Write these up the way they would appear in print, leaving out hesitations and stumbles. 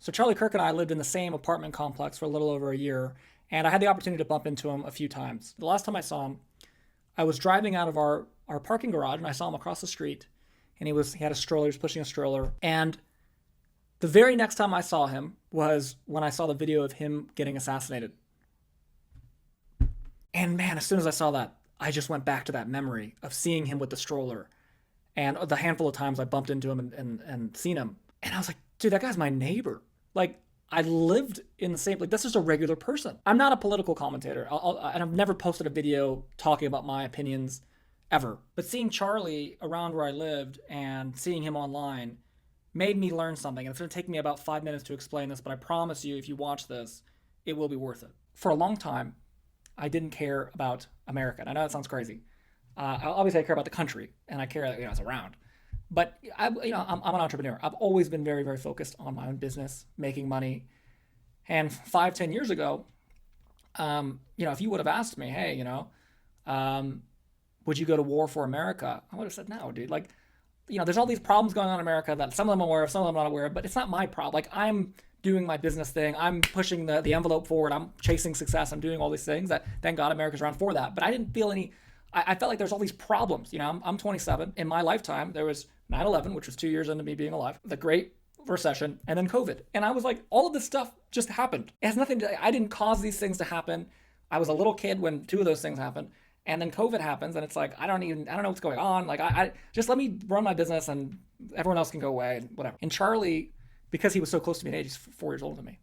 So Charlie Kirk and I lived in the same apartment complex for a little over a year, and I had the opportunity to bump into him a few times. The last time I saw him, I was driving out of our parking garage, and I saw him across the street, and he had a stroller, he was pushing a stroller, and the very next time I saw him was when I saw the video of him getting assassinated. And man, as soon as I saw that, I just went back to that memory of seeing him with the stroller and the handful of times I bumped into him and seen him. And I was like, dude, that guy's my neighbor. Like, I lived in the same, like, that's just a regular person. I'm not a political commentator, and I've never posted a video talking about my opinions ever. But seeing Charlie around where I lived and seeing him online made me learn something. And it's going to take me about 5 minutes to explain this, but I promise you, if you watch this, it will be worth it. For a long time, I didn't care about America. And I know that sounds crazy. Obviously, I care about the country, and I care that it's around. But I'm an entrepreneur. I've always been very, very focused on my own business, making money. And 5, 10 years ago, if you would have asked me, hey, would you go to war for America? I would have said no, dude. Like, there's all these problems going on in America that some of them I'm aware of, some of them I'm not aware of, but it's not my problem. Like, I'm doing my business thing. I'm pushing the envelope forward. I'm chasing success. I'm doing all these things that, thank God, America's around for that. But I didn't feel I felt like there's all these problems. I'm 27. In my lifetime, there was 9/11, which was 2 years into me being alive, the Great Recession, and then COVID. And I was like, all of this stuff just happened. It has nothing to, I didn't cause these things to happen. I was a little kid when 2 of those things happened. And then COVID happens, and it's like, I don't know what's going on. Like, I just let me run my business, and everyone else can go away, and whatever. And Charlie, because he was so close to me in age, he's 4 years older than me.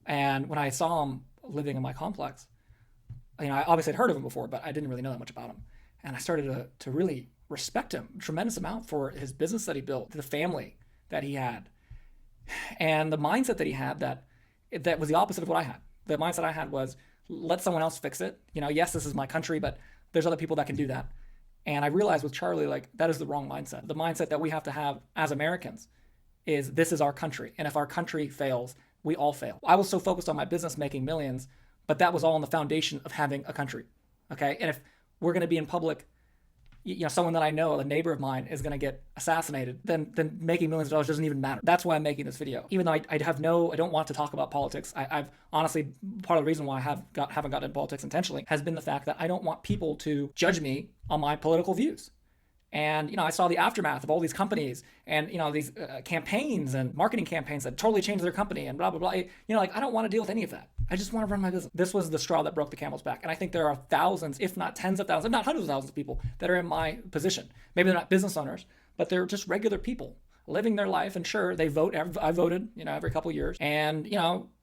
And when I saw him living in my complex, I obviously had heard of him before, but I didn't really know that much about him. And I started to really respect him a tremendous amount for his business that he built, the family that he had, and the mindset that he had that was the opposite of what I had. The mindset I had was, let someone else fix it. Yes, this is my country, but there's other people that can do that. And I realized with Charlie, like, that is the wrong mindset. The mindset that we have to have as Americans is, this is our country. And if our country fails, we all fail. I was so focused on my business making millions, but that was all on the foundation of having a country. Okay. And if we're going to be in public, someone that I know, a neighbor of mine, is going to get assassinated, then making millions of dollars doesn't even matter. That's why I'm making this video. Even though I don't want to talk about politics. I've honestly, part of the reason why I haven't gotten into politics intentionally has been the fact that I don't want people to judge me on my political views. And, I saw the aftermath of all these companies and, these campaigns and marketing campaigns that totally changed their company and blah, blah, blah. I don't want to deal with any of that. I just want to run my business. This was the straw that broke the camel's back. And I think there are thousands, if not tens of thousands, if not hundreds of thousands of people that are in my position. Maybe they're not business owners, but they're just regular people living their life. And sure, they vote. I voted, every couple of years. And,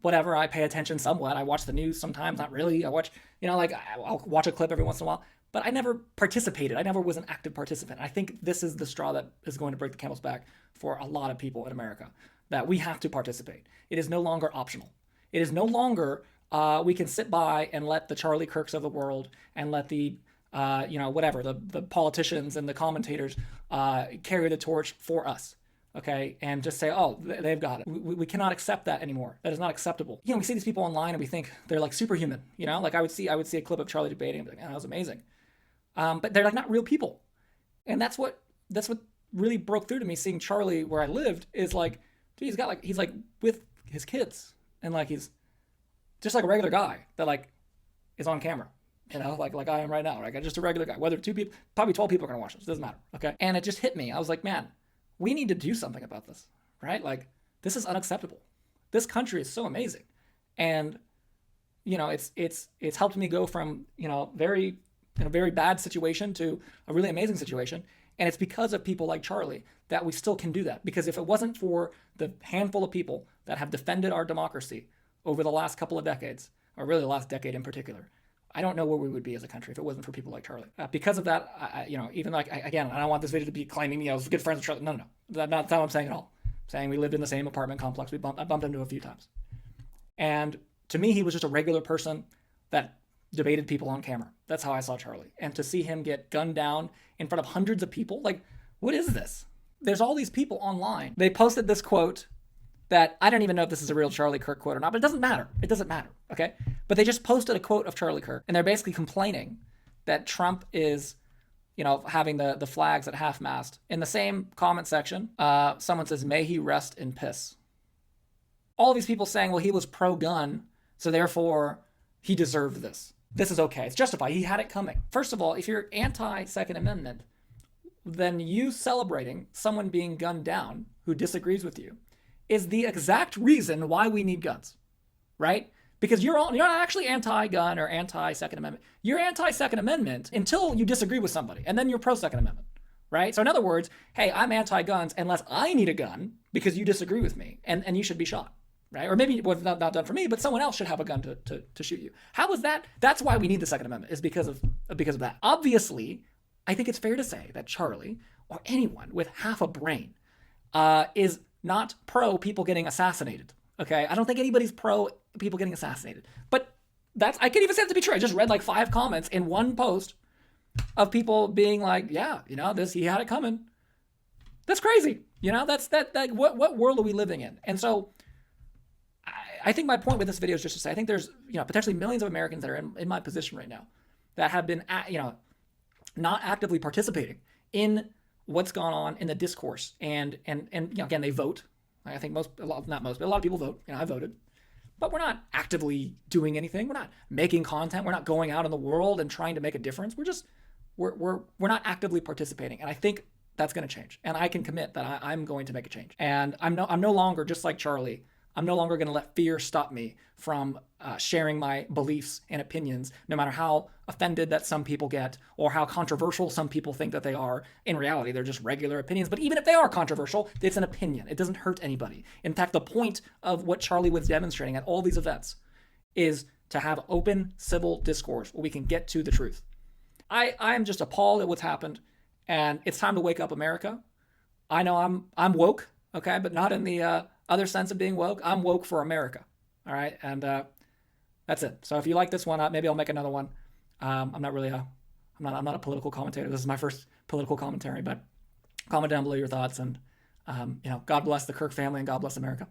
whatever, I pay attention somewhat. I watch the news sometimes, not really. I watch, I'll watch a clip every once in a while. But I never participated. I never was an active participant. I think this is the straw that is going to break the camel's back for a lot of people in America, that we have to participate. It is no longer optional. It is no longer we can sit by and let the Charlie Kirks of the world and let the the politicians and the commentators carry the torch for us. Okay, and just say, oh, they've got it. We cannot accept that anymore. That is not acceptable. We see these people online and we think they're like superhuman. Like I would see a clip of Charlie debating and be like, man, that was amazing. But they're like not real people. And that's what really broke through to me, seeing Charlie where I lived, is like, dude, he's like with his kids, and like he's just like a regular guy that like is on camera, like I am right now, right? Just a regular guy. Whether 2 people, probably 12 people are gonna watch this, doesn't matter. Okay. And it just hit me. I was like, man, we need to do something about this, right? Like, this is unacceptable. This country is so amazing. And it's helped me go from, very in a very bad situation to a really amazing situation. And it's because of people like Charlie that we still can do that. Because if it wasn't for the handful of people that have defended our democracy over the last couple of decades, or really the last decade in particular, I don't know where we would be as a country if it wasn't for people like Charlie. Because of that, even like, again, I don't want this video to be claiming, I was good friends with Charlie. No. That's not what I'm saying at all. I'm saying we lived in the same apartment complex. I bumped into a few times. And to me, he was just a regular person that debated people on camera. That's how I saw Charlie. And to see him get gunned down in front of hundreds of people, like, what is this? There's all these people online. They posted this quote that I don't even know if this is a real Charlie Kirk quote or not, but it doesn't matter. It doesn't matter, okay? But they just posted a quote of Charlie Kirk, and they're basically complaining that Trump is, having the flags at half-mast. In the same comment section, someone says, may he rest in piss. all these people saying, well, he was pro-gun, so therefore he deserved this. This is okay. It's justified. He had it coming. First of all, if you're anti-Second Amendment, then you celebrating someone being gunned down who disagrees with you is the exact reason why we need guns, right? Because you're not actually anti-gun or anti-Second Amendment. You're anti-Second Amendment until you disagree with somebody, and then you're pro-Second Amendment, right? So in other words, hey, I'm anti-guns unless I need a gun because you disagree with me, and you should be shot, right? Or maybe it was not done for me, but someone else should have a gun to shoot you. How is that? That's why we need the Second Amendment, is because of that. Obviously, I think it's fair to say that Charlie, or anyone with half a brain, is not pro people getting assassinated. Okay, I don't think anybody's pro people getting assassinated. But I could even say that to be true. I just read like 5 comments in one post of people being like, yeah, he had it coming. That's crazy. What world are we living in? And so I think my point with this video is just to say, I think there's, potentially millions of Americans that are in my position right now that have been, not actively participating in what's gone on in the discourse. And again, they vote. I think a lot of people vote. I voted. But we're not actively doing anything. We're not making content. We're not going out in the world and trying to make a difference. We're not actively participating. And I think that's going to change. And I can commit that I'm going to make a change. And I'm no longer, just like Charlie, I'm no longer going to let fear stop me from sharing my beliefs and opinions, no matter how offended that some people get or how controversial some people think that they are. In reality, they're just regular opinions. But even if they are controversial, it's an opinion. It doesn't hurt anybody. In fact, the point of what Charlie was demonstrating at all these events is to have open civil discourse where we can get to the truth. I'm just appalled at what's happened, and it's time to wake up, America. I know I'm woke, okay, but not in the other sense of being woke. I'm woke for America. All right. And that's it. So if you like this one, maybe I'll make another one. I'm not a political commentator. This is my first political commentary, but comment down below your thoughts, and God bless the Kirk family and God bless America.